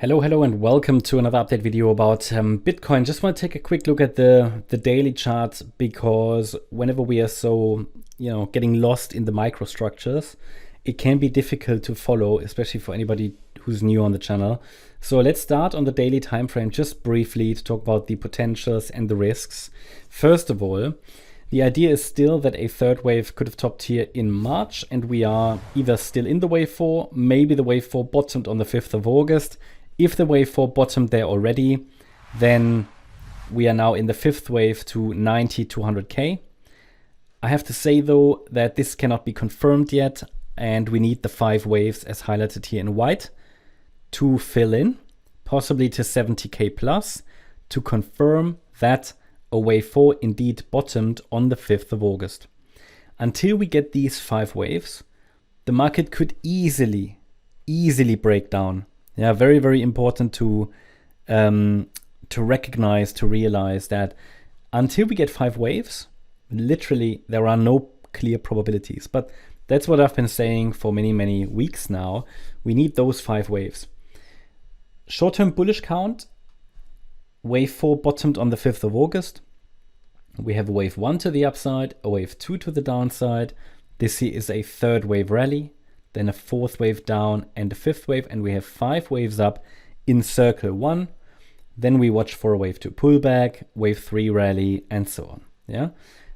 Hello, and welcome to another update video about Bitcoin. Just want to take a quick look at the daily chart, because whenever we are so, getting lost in the microstructures, it can be difficult to follow, especially for anybody who's new on the channel. So let's start on the daily time frame just briefly to talk about the potentials and the risks. First of all, the idea is still that a third wave could have topped here in March, and we are either still in the wave 4, maybe the wave 4 bottomed on the 5th of August. If the wave 4 bottomed there already, then we are now in the 5th wave to 90 to 100K. I have to say though that this cannot be confirmed yet, and we need the 5 waves as highlighted here in white to fill in, possibly to 70K plus, to confirm that a wave 4 indeed bottomed on the 5th of August. Until we get these 5 waves, the market could easily break down. Yeah, very, very important to recognize, to realize that until we get 5 waves, literally there are no clear probabilities. But that's what I've been saying for many weeks now. We need those 5 waves. Short-term bullish count, wave 4 bottomed on the 5th of August. We have a wave 1 to the upside, a wave 2 to the downside. This here is a third wave rally, then a 4th wave down and a 5th wave, and we have 5 waves up in circle 1. Then we watch for a wave 2 pullback, wave 3 rally, and so on. Yeah,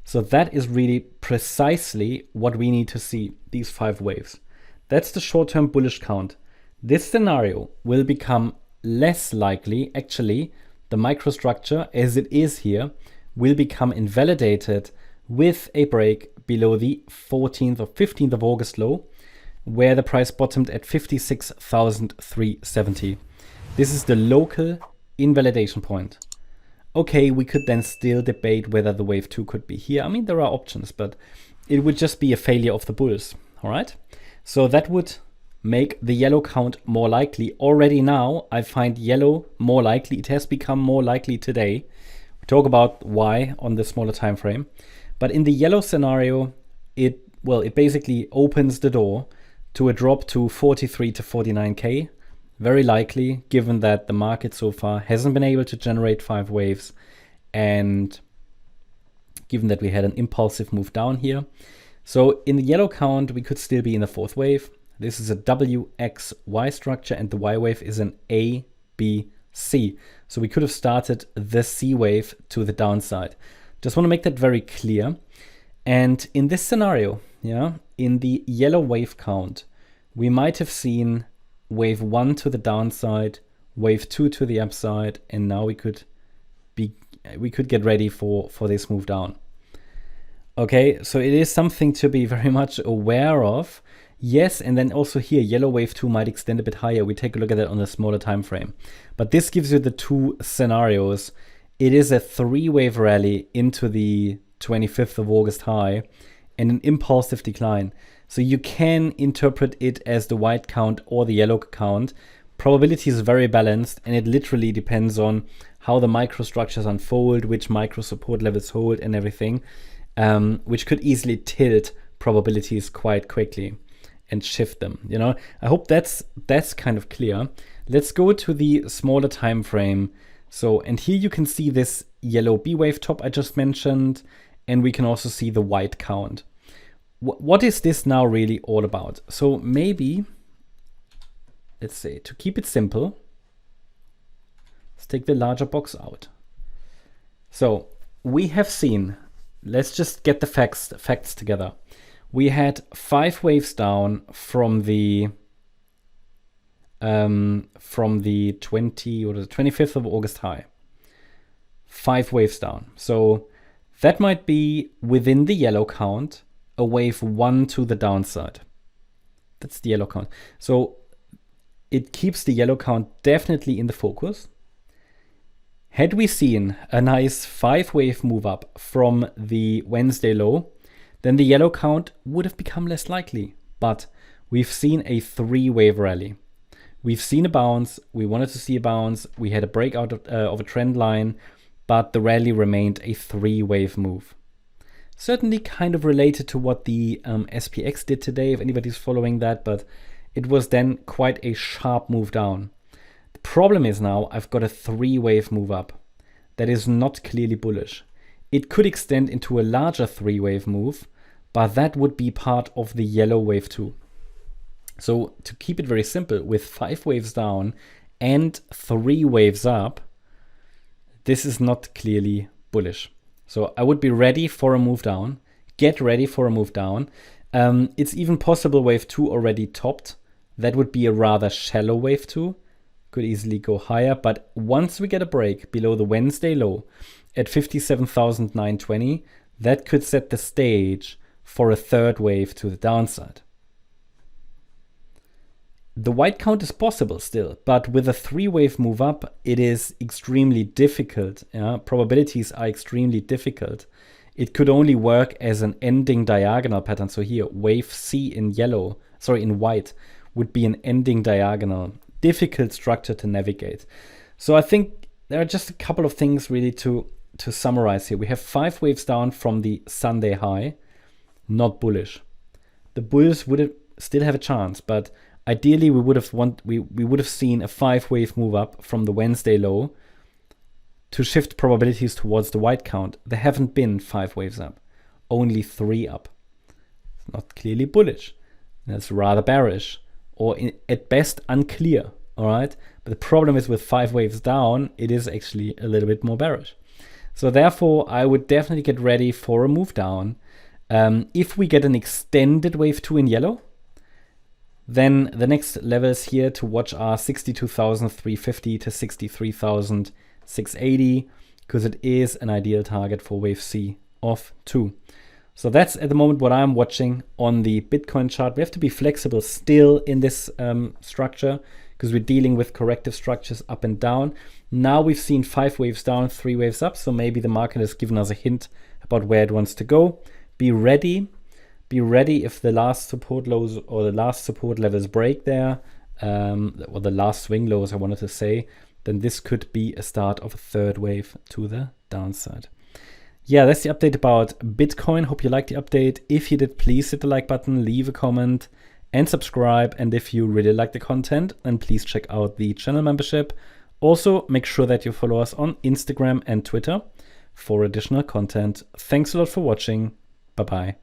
so that is really precisely what we need to see, these 5 waves. That's the short-term bullish count. This scenario will become less likely. Actually, the microstructure as it is here will become invalidated with a break below the 14th or 15th of August low, where the price bottomed at 56,370. This is the local invalidation point. Okay, we could then still debate whether the wave 2 could be here. I mean, there are options, but it would just be a failure of the bulls. All right, so that would make the yellow count more likely. Already now, I find yellow more likely. It has become more likely today. We talk about why on the smaller time frame, but in the yellow scenario, it basically opens the door to a drop to 43 to 49K. Very likely, given that the market so far hasn't been able to generate 5 waves, and given that we had an impulsive move down here. So in the yellow count, we could still be in the 4th wave. This is a WXY structure, and the Y wave is an ABC. So we could have started the C wave to the downside. Just want to make that very clear. And in this scenario, in the yellow wave count, we might have seen wave 1 to the downside, wave 2 to the upside, and now we could get ready for this move down. Okay, so it is something to be very much aware of. Yes, and then also here, yellow wave 2 might extend a bit higher. We take a look at that on a smaller time frame. But this gives you the 2 scenarios. It is a 3-wave rally into the 25th of August high and an impulsive decline. So you can interpret it as the white count or the yellow count. Probability is very balanced, and it literally depends on how the microstructures unfold, which micro support levels hold and everything, which could easily tilt probabilities quite quickly and shift them. I hope that's kind of clear. Let's go to the smaller time frame. So, and here you can see this yellow B wave top I just mentioned, and we can also see the white count. What is this now really all about? So maybe, let's say, to keep it simple, let's take the larger box out. So we have seen, let's just get the facts together. We had 5 waves down from the 25th of August high. 5 waves down. So that might be within the yellow count, a wave 1 to the downside. That's the yellow count. So it keeps the yellow count definitely in the focus. Had we seen a nice 5-wave move up from the Wednesday low, then the yellow count would have become less likely. But we've seen a 3-wave rally. We've seen a bounce. We wanted to see a bounce. We had a breakout of a trend line, but the rally remained a 3-wave move. Certainly kind of related to what the SPX did today, if anybody's following that, but it was then quite a sharp move down. problem is now I've got a 3-wave move up that is not clearly bullish. It could extend into a larger 3-wave move, but that would be part of the yellow wave too. So to keep it very simple, with 5 waves down and 3 waves up, this is not clearly bullish. So I would be ready for a move down. Get ready for a move down. It's even possible wave 2 already topped. That would be a rather shallow wave 2. Could easily go higher. But once we get a break below the Wednesday low at 57,920, that could set the stage for a 3rd wave to the downside. The white count is possible still, but with a 3-wave move up, it is extremely difficult. Probabilities are extremely difficult. It could only work as an ending diagonal pattern. So here, wave C in white would be an ending diagonal. Difficult structure to navigate. So I think there are just a couple of things really to summarize here. We have 5 waves down from the Sunday high, not bullish. The bulls would still have a chance, but ideally we would have seen a 5-wave move up from the Wednesday low to shift probabilities towards the white count. There haven't been 5 waves up, only 3 up. It's not clearly bullish. That's rather bearish, or at best unclear. All right, but the problem is with 5 waves down, it is actually a little bit more bearish. So therefore, I would definitely get ready for a move down. If we get an extended wave 2 in yellow, then the next levels here to watch are 62,350 to 63,680, because it is an ideal target for wave C of 2. So that's at the moment what I'm watching on the Bitcoin chart. We have to be flexible still in this structure, because we're dealing with corrective structures up and down. Now we've seen 5 waves down, 3 waves up, so maybe the market has given us a hint about where it wants to go. Be ready. Be ready if the last support lows or the last support levels break there, or the last swing lows, I wanted to say, then this could be a start of a 3rd wave to the downside. Yeah, that's the update about Bitcoin. Hope you liked the update. If you did, please hit the like button, leave a comment, and subscribe. And if you really like the content, then please check out the channel membership. Also, make sure that you follow us on Instagram and Twitter for additional content. Thanks a lot for watching. Bye-bye.